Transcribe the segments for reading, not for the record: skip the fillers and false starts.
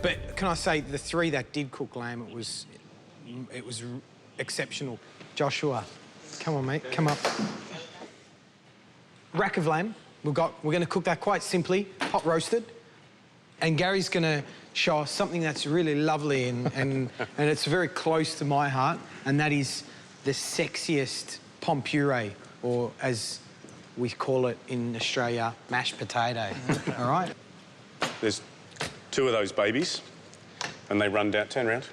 But can I say, the 3 that did cook lamb, it was exceptional. Joshua, come on, mate, come up. Rack of lamb. We're going to cook that quite simply, hot roasted. And Gary's going to show us something that's really lovely and it's very close to my heart, and that is the sexiest pom puree, or as we call it in Australia, mashed potato. All right? There's 2 of those babies, and they run down... Turn around.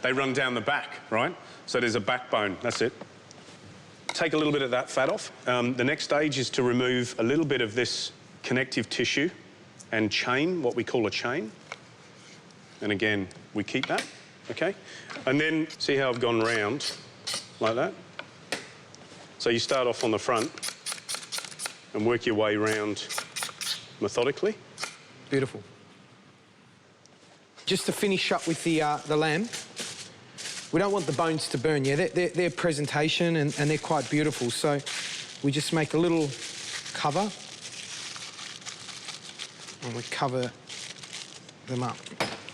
They run down the back, right? So there's a backbone, that's it. Take a little bit of that fat off. The next stage is to remove a little bit of this connective tissue and chain, what we call a chain. And again, we keep that, okay? And then, see how I've gone round, like that? So you start off on the front and work your way round methodically. Beautiful. Just to finish up with the lamb, we don't want the bones to burn, yeah? They're presentation and they're quite beautiful, so we just make a little cover and we cover them up.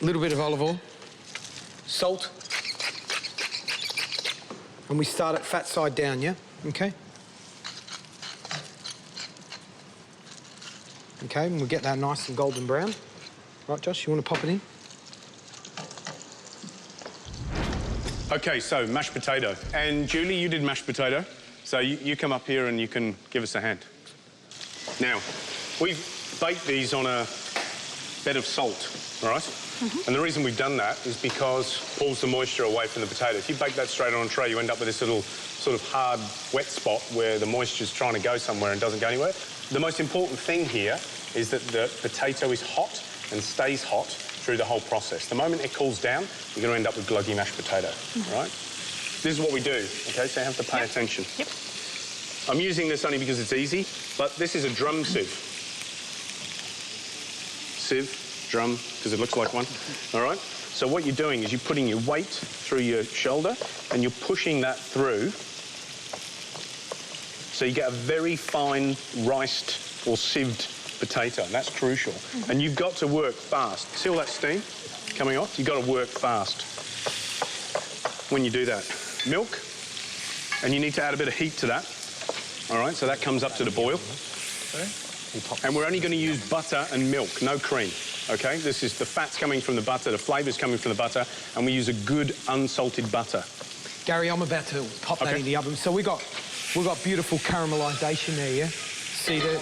A little bit of olive oil, salt, and we start at fat side down, yeah? Okay? Okay, and we'll get that nice and golden brown. Right, Josh, you want to pop it in? Okay, so mashed potato. And Julie, you did mashed potato. So you come up here and you can give us a hand. Now, we've baked these on a bed of salt, all right? And the reason we've done that is because it pulls the moisture away from the potato. If you bake that straight on a tray, you end up with this little sort of hard, wet spot where the moisture's trying to go somewhere and doesn't go anywhere. The most important thing here is that the potato is hot and stays hot through the whole process. The moment it cools down, you're going to end up with gluggy mashed potato, right? This is what we do, OK? So you have to pay attention. Yep. I'm using this only because it's easy, but this is a drum sieve. Sieve, drum, because it looks like one, all right? So what you're doing is you're putting your weight through your shoulder and you're pushing that through so you get a very fine riced or sieved potato, and that's crucial. And you've got to work fast. See all that steam coming off? You've got to work fast when you do that. Milk, and you need to add a bit of heat to that. All right, so that comes up to the boil. And we're only going to use butter and milk, no cream, OK? This is the fat's coming from the butter, the flavour's coming from the butter, and we use a good unsalted butter. Gary, I'm about to pop that in the oven. So we've got beautiful caramelisation there, yeah? See the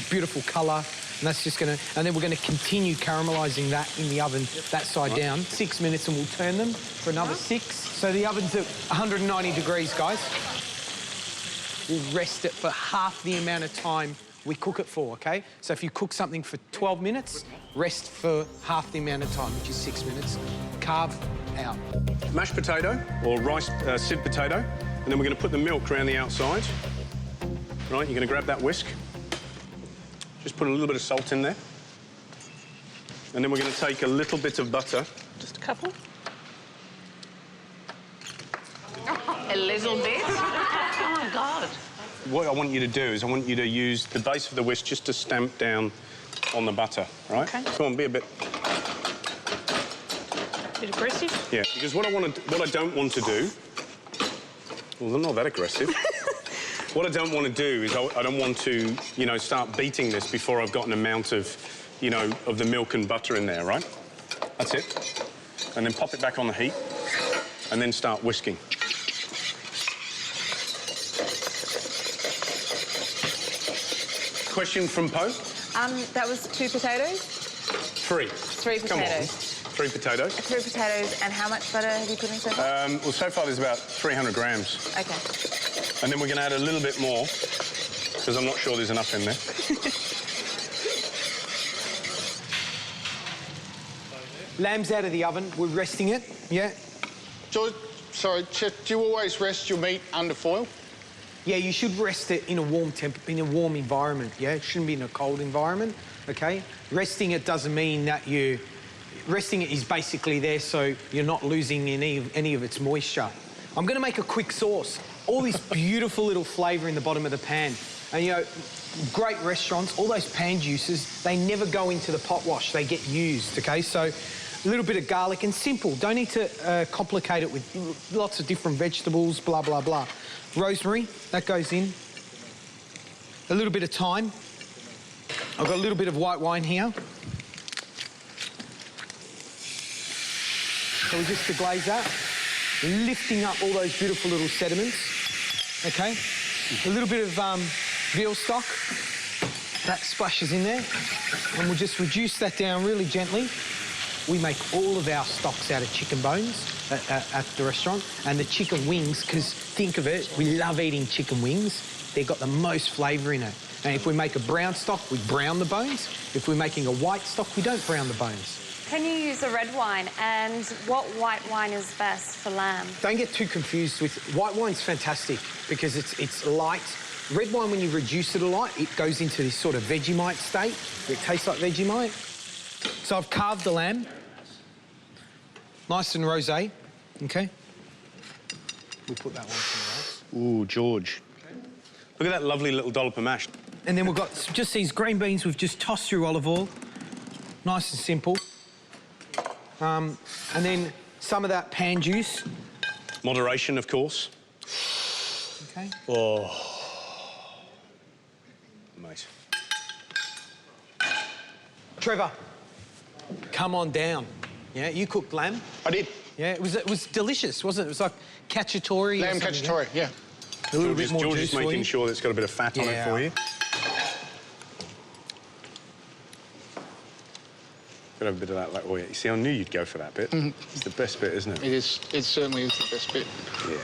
beautiful colour, and that's just going to... And then we're going to continue caramelising that in the oven, that side down. 6 minutes, and we'll turn them for another 6. So the oven's at 190 degrees, guys. We'll rest it for half the amount of time we cook it for, OK? So if you cook something for 12 minutes, rest for half the amount of time, which is 6 minutes. Carve out. Mashed potato, or rice sieved potato, and then we're going to put the milk around the outside. Right, you're going to grab that whisk. Just put a little bit of salt in there. And then we're going to take a little bit of butter. Just a couple. A little bit? Oh, my God. What I want you to do is I want you to use the base of the whisk just to stamp down on the butter, right? Okay. Come on, be a bit... Bit aggressive? Yeah, because what I don't want to do... Well, they're not that aggressive. What I don't want to do is I don't want to, you know, start beating this before I've got an amount of, you know, of the milk and butter in there, right? That's it. And then pop it back on the heat and then start whisking. Question from Poe? That was 2 potatoes? 3. 3 potatoes. Come on. 3 potatoes. 3 potatoes, and how much butter have you put in so far? Well, so far there's about 300 grams. Okay. And then we're going to add a little bit more, because I'm not sure there's enough in there. Lamb's out of the oven. We're resting it, yeah? George, sorry, Chef, do you always rest your meat under foil? Yeah, you should rest it in a warm environment, yeah? It shouldn't be in a cold environment, OK? Resting it doesn't mean that you... Resting it is basically there so you're not losing any of its moisture. I'm going to make a quick sauce. All this beautiful little flavour in the bottom of the pan. And, you know, great restaurants, all those pan juices, they never go into the pot wash. They get used, OK? So a little bit of garlic and simple. Don't need to complicate it with lots of different vegetables, blah, blah, blah. Rosemary, that goes in. A little bit of thyme. I've got a little bit of white wine here. So we just deglaze that, lifting up all those beautiful little sediments, okay? A little bit of veal stock, that splashes in there, and we'll just reduce that down really gently. We make all of our stocks out of chicken bones at the restaurant, and the chicken wings, because think of it, we love eating chicken wings. They've got the most flavour in it. And if we make a brown stock, we brown the bones. If we're making a white stock, we don't brown the bones. Can you use a red wine? And what white wine is best for lamb? Don't get too confused with... White wine's fantastic because it's light. Red wine, when you reduce it a lot, it goes into this sort of Vegemite state. It tastes like Vegemite. So I've carved the lamb. Nice and rosé, OK? We'll put that one somewhere else. Ooh, George. Okay. Look at that lovely little dollop of mash. And then we've got just these green beans we've just tossed through olive oil. Nice and simple. And then some of that pan juice. Moderation, of course. OK. Oh. Mate. Trevor, come on down. Yeah, you cooked lamb. I did. Yeah, it was delicious, wasn't it? It was like cacciatore. Lamb cacciatore, yeah. A little bit more George juice is making sure that it's got a bit of fat on it for you. Got to have a bit of that, like, oh yeah. You see, I knew you'd go for that bit. It's the best bit, isn't it? It is. It certainly is the best bit. Yeah.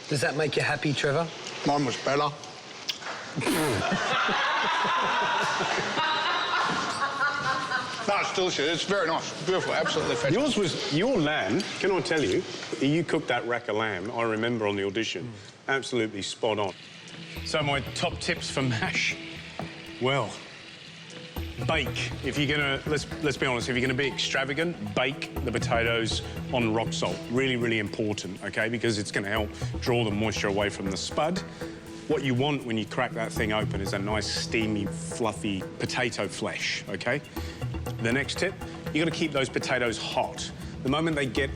Does that make you happy, Trevor? Mine was better. No, it's delicious. It's very nice. Beautiful. Absolutely fantastic. Yours was your lamb. Can I tell you? You cooked that rack of lamb. I remember on the audition. Absolutely spot on. So my top tips for mash. Well, bake. If you're gonna, let's be honest, if you're gonna be extravagant, bake the potatoes on rock salt. Really, really important, okay? Because it's gonna help draw the moisture away from the spud. What you want when you crack that thing open is a nice, steamy, fluffy potato flesh, okay? The next tip, you gotta keep those potatoes hot. The moment they get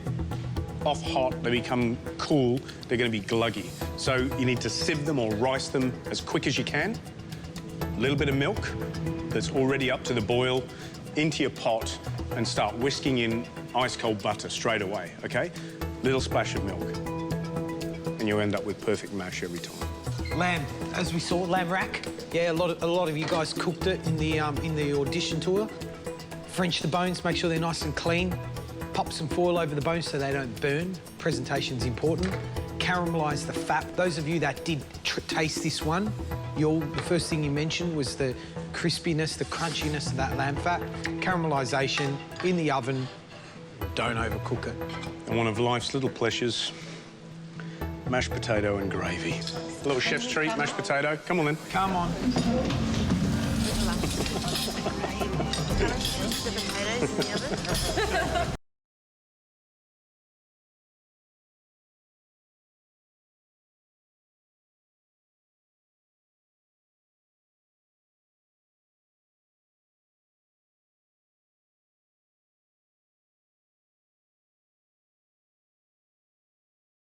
off hot, they become cool, they're gonna be gluggy. So you need to sieve them or rice them as quick as you can. A little bit of milk that's already up to the boil into your pot and start whisking in ice cold butter straight away, okay? Little splash of milk. And you'll end up with perfect mash every time. Lamb, as we saw, lamb rack. Yeah, a lot of you guys cooked it in the audition tour. French the bones, make sure they're nice and clean. Pop some foil over the bones so they don't burn. Presentation's important. Caramelise the fat. Those of you that did taste this one, the first thing you mentioned was the crispiness, the crunchiness of that lamb fat. Caramelisation in the oven. Don't overcook it. And one of life's little pleasures, mashed potato and gravy. A little chef's treat, mashed potato. Come on then. Come on. The potatoes in the oven.